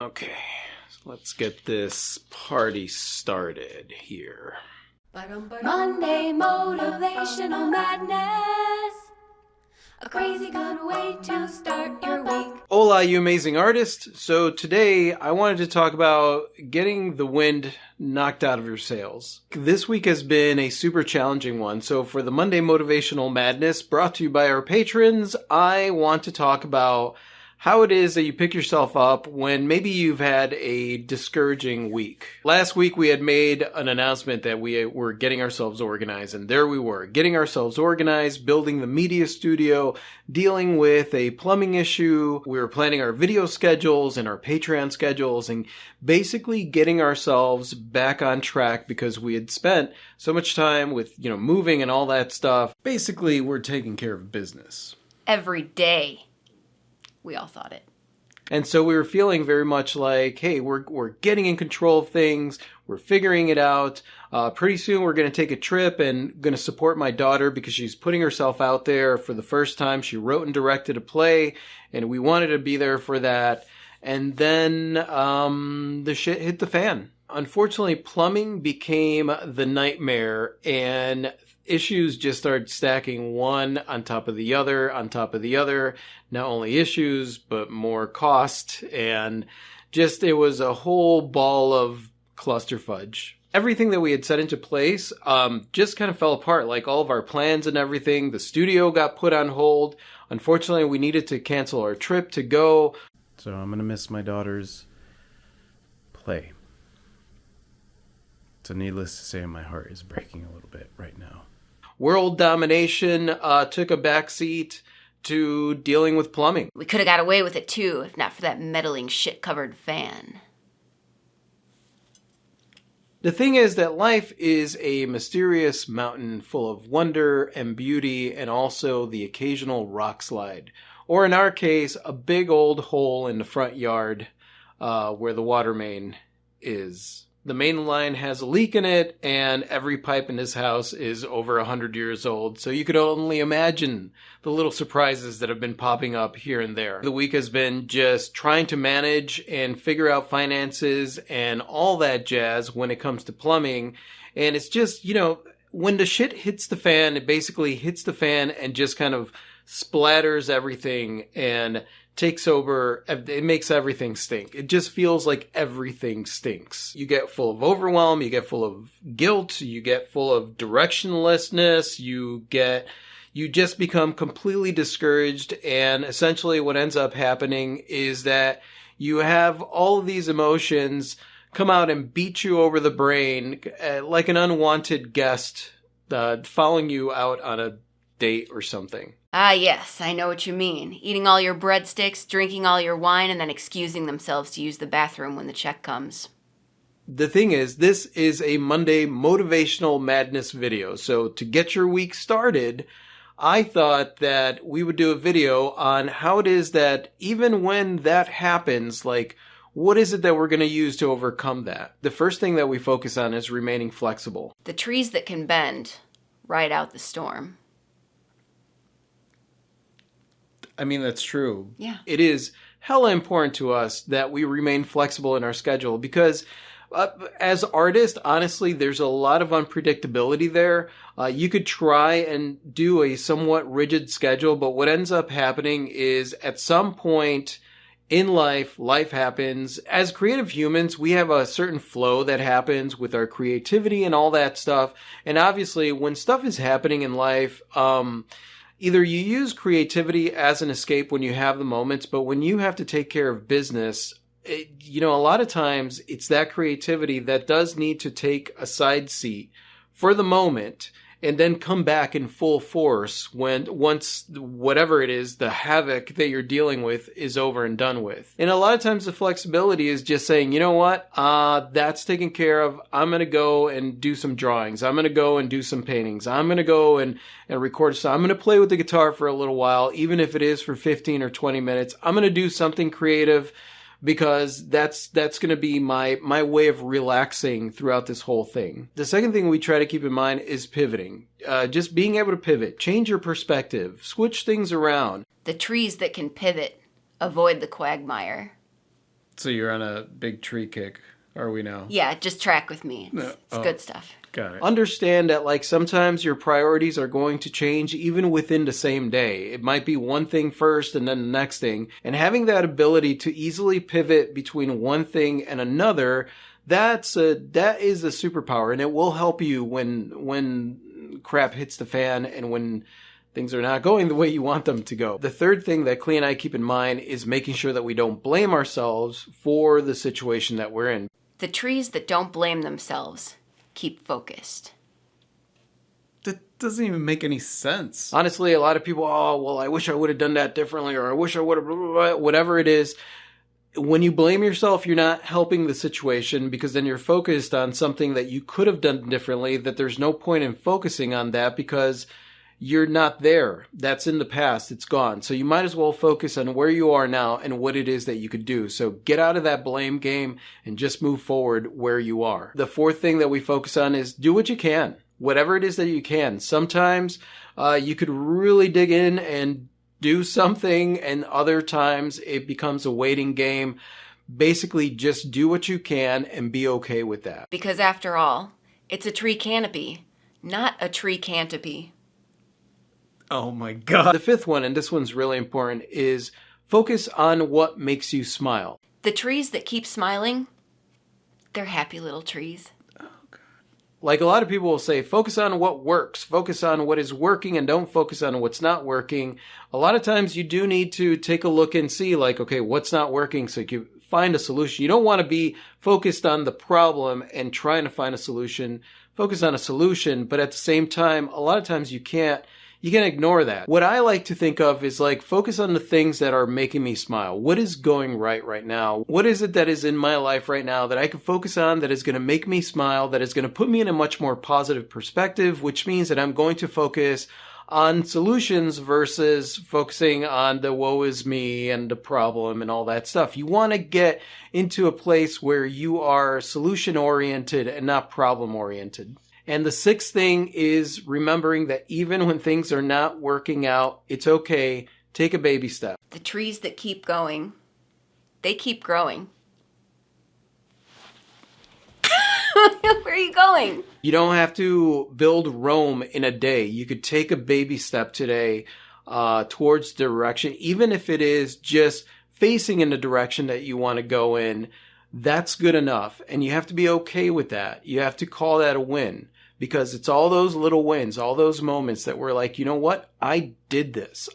Okay, so let's get this party started here. Monday Motivational Madness. A crazy good way to start your week. Hola, you amazing artist. So today I wanted to talk about getting the wind knocked out of your sails. This week has been a super challenging one. So for the Monday Motivational Madness brought to you by our patrons, I want to talk about how it is that you pick yourself up when maybe you've had a discouraging week. Last week we had made an announcement that we were getting ourselves organized, and there we were, getting ourselves organized, building the media studio, dealing with a plumbing issue. We were planning our video schedules and our Patreon schedules, and basically getting ourselves back on track because we had spent so much time with, moving and all that stuff. Basically, we're taking care of business. Every day. We all thought it. And so we were feeling very much like, hey, we're getting in control of things. We're figuring it out. Pretty soon we're going to take a trip and going to support my daughter because she's putting herself out there for the first time. She wrote and directed a play, and we wanted to be there for that. And then the shit hit the fan. Unfortunately, plumbing became the nightmare, and issues just started stacking one on top of the other, on top of the other. Not only issues, but more cost. And just, it was a whole ball of cluster fudge. Everything that we had set into place just kind of fell apart. Like all of our plans and everything. The studio got put on hold. Unfortunately, we needed to cancel our trip to go. So I'm going to miss my daughter's play. So needless to say, my heart is breaking a little bit right now. World domination took a backseat to dealing with plumbing. We could have got away with it too, if not for that meddling shit-covered fan. The thing is that life is a mysterious mountain full of wonder and beauty, and also the occasional rock slide. Or in our case, a big old hole in the front yard where the water main is. The main line has a leak in it, and every pipe in this house is over 100 years old. So you could only imagine the little surprises that have been popping up here and there. The week has been just trying to manage and figure out finances and all that jazz when it comes to plumbing. And it's just, when the shit hits the fan, it basically hits the fan and just kind of splatters everything and takes over. It makes everything stink. It just feels like everything stinks. You get full of overwhelm, you get full of guilt, you get full of directionlessness, you just become completely discouraged, and essentially what ends up happening is that you have all of these emotions come out and beat you over the brain like an unwanted guest following you out on a date or something. Ah, yes, I know what you mean. Eating all your breadsticks, drinking all your wine, and then excusing themselves to use the bathroom when the check comes. The thing is, this is a Monday Motivational Madness video. So to get your week started, I thought that we would do a video on how it is that even when that happens, what is it that we're going to use to overcome that? The first thing that we focus on is remaining flexible. The trees that can bend ride out the storm. I mean, that's true. Yeah. It is hella important to us that we remain flexible in our schedule because as artists, honestly, there's a lot of unpredictability there. You could try and do a somewhat rigid schedule, but what ends up happening is at some point in life happens. As creative humans, we have a certain flow that happens with our creativity and all that stuff. And obviously, when stuff is happening in life, either you use creativity as an escape when you have the moments, but when you have to take care of business, a lot of times it's that creativity that does need to take a side seat for the moment and then come back in full force once whatever it is, the havoc that you're dealing with is over and done with. And a lot of times the flexibility is just saying, you know what, that's taken care of. I'm going to go and do some drawings. I'm going to go and do some paintings. I'm going to go and record a song. I'm going to play with the guitar for a little while, even if it is for 15 or 20 minutes. I'm going to do something creative because that's going to be my way of relaxing throughout this whole thing. The second thing we try to keep in mind is pivoting. Just being able to pivot, change your perspective, switch things around. The trees that can pivot avoid the quagmire. So you're on a big tree kick, are we now? Yeah, just track with me. It's good stuff. Got it. Understand that, like, sometimes your priorities are going to change even within the same day. It might be one thing first and then the next thing. And having that ability to easily pivot between one thing and another, that is a superpower, and it will help you when crap hits the fan and when things are not going the way you want them to go. The third thing that Klee and I keep in mind is making sure that we don't blame ourselves for the situation that we're in. The trees that don't blame themselves keep focused. That doesn't even make any sense. Honestly, a lot of people, oh, well, I wish I would have done that differently, or I wish I would have, whatever it is. When you blame yourself, you're not helping the situation, because then you're focused on something that you could have done differently, that there's no point in focusing on that because you're not there. That's in the past. It's gone. So you might as well focus on where you are now and what it is that you could do. So get out of that blame game and just move forward where you are. The fourth thing that we focus on is do what you can. Whatever it is that you can. Sometimes you could really dig in and do something, and other times it becomes a waiting game. Basically, just do what you can and be okay with that. Because after all, it's a tree canopy, not a tree canopy. Oh my God. The fifth one, and this one's really important, is focus on what makes you smile. The trees that keep smiling, they're happy little trees. Like a lot of people will say, focus on what works, focus on what is working, and don't focus on what's not working. A lot of times you do need to take a look and see, like, okay, what's not working, so you can find a solution. You don't want to be focused on the problem and trying to find a solution. Focus on a solution, but at the same time, a lot of times you can ignore that. What I like to think of is, like, focus on the things that are making me smile. What is going right now? What is it that is in my life right now that I can focus on that is going to make me smile, that is going to put me in a much more positive perspective, which means that I'm going to focus on solutions versus focusing on the woe is me and the problem and all that stuff. You want to get into a place where you are solution oriented and not problem oriented. And the sixth thing is remembering that even when things are not working out, it's okay. Take a baby step. The trees that keep going, they keep growing. Where are you going? You don't have to build Rome in a day. You could take a baby step today towards direction, even if it is just facing in the direction that you want to go in. That's good enough. And you have to be okay with that. You have to call that a win. Because it's all those little wins, all those moments that we're like, you know what? I did this.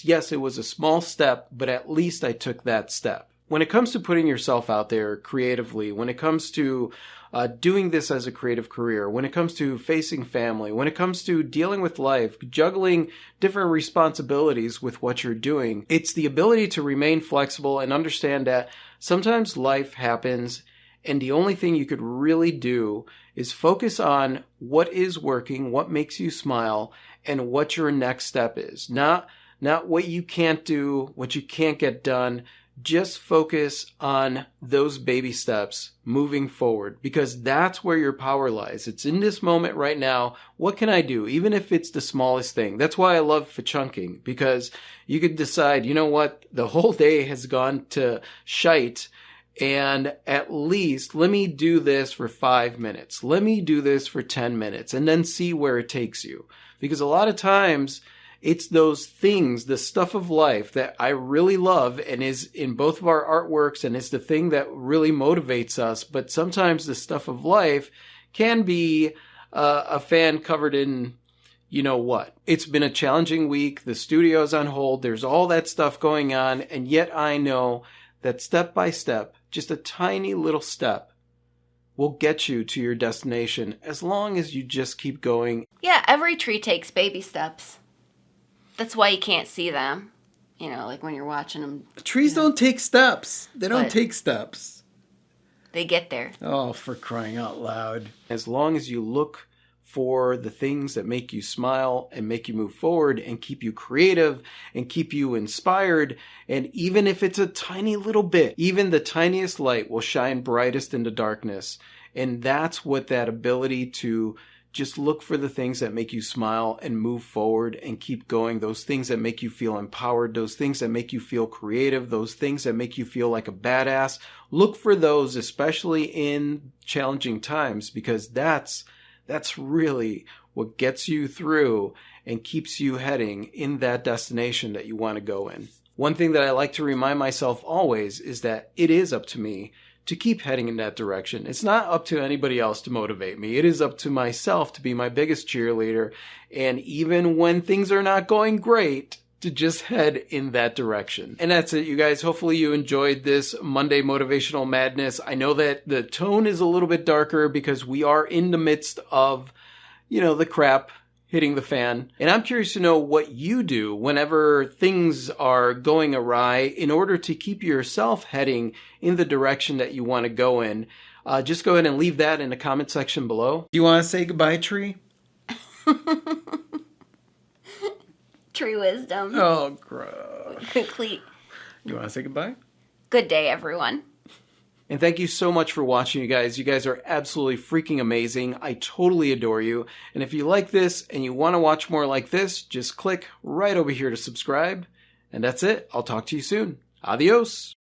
Yes, it was a small step, but at least I took that step. When it comes to putting yourself out there creatively, when it comes to doing this as a creative career, when it comes to facing family, when it comes to dealing with life, juggling different responsibilities with what you're doing, it's the ability to remain flexible and understand that sometimes life happens, and the only thing you could really do is focus on what is working, what makes you smile, and what your next step is. Not what you can't do, what you can't get done. Just focus on those baby steps moving forward, because that's where your power lies. It's in this moment right now. What can I do? Even if it's the smallest thing. That's why I love chunking, because you could decide, you know what? The whole day has gone to shite. And at least let me do this for 5 minutes. Let me do this for 10 minutes and then see where it takes you. Because a lot of times it's those things, the stuff of life that I really love and is in both of our artworks, and it's the thing that really motivates us. But sometimes the stuff of life can be a fan covered in you know what. It's been a challenging week. The studio's on hold. There's all that stuff going on. And yet I know that step by step, just a tiny little step, will get you to your destination as long as you just keep going. Yeah, every tree takes baby steps. That's why you can't see them. You know, like when you're watching them. Trees don't take steps. They don't But- take steps. They get there. Oh, for crying out loud. As long as you look for the things that make you smile and make you move forward and keep you creative and keep you inspired, and even if it's a tiny little bit, even the tiniest light will shine brightest in the darkness. And that's what that ability to just look for the things that make you smile and move forward and keep going. Those things that make you feel empowered, those things that make you feel creative, those things that make you feel like a badass. Look for those, especially in challenging times, because that's really what gets you through and keeps you heading in that destination that you want to go in. One thing that I like to remind myself always is that it is up to me to keep heading in that direction. It's not up to anybody else to motivate me. It is up to myself to be my biggest cheerleader. And even when things are not going great, to just head in that direction. And that's it, you guys. Hopefully you enjoyed this Monday Motivational Madness. I know that the tone is a little bit darker because we are in the midst of, the crap hitting the fan. And I'm curious to know what you do whenever things are going awry in order to keep yourself heading in the direction that you want to go in. Just go ahead and leave that in the comment section below. Do you want to say goodbye, Tree? Tree wisdom. Oh, gross. Klee. You want to say goodbye? Good day, everyone. And thank you so much for watching, you guys. You guys are absolutely freaking amazing. I totally adore you. And if you like this and you want to watch more like this, just click right over here to subscribe. And that's it. I'll talk to you soon. Adios.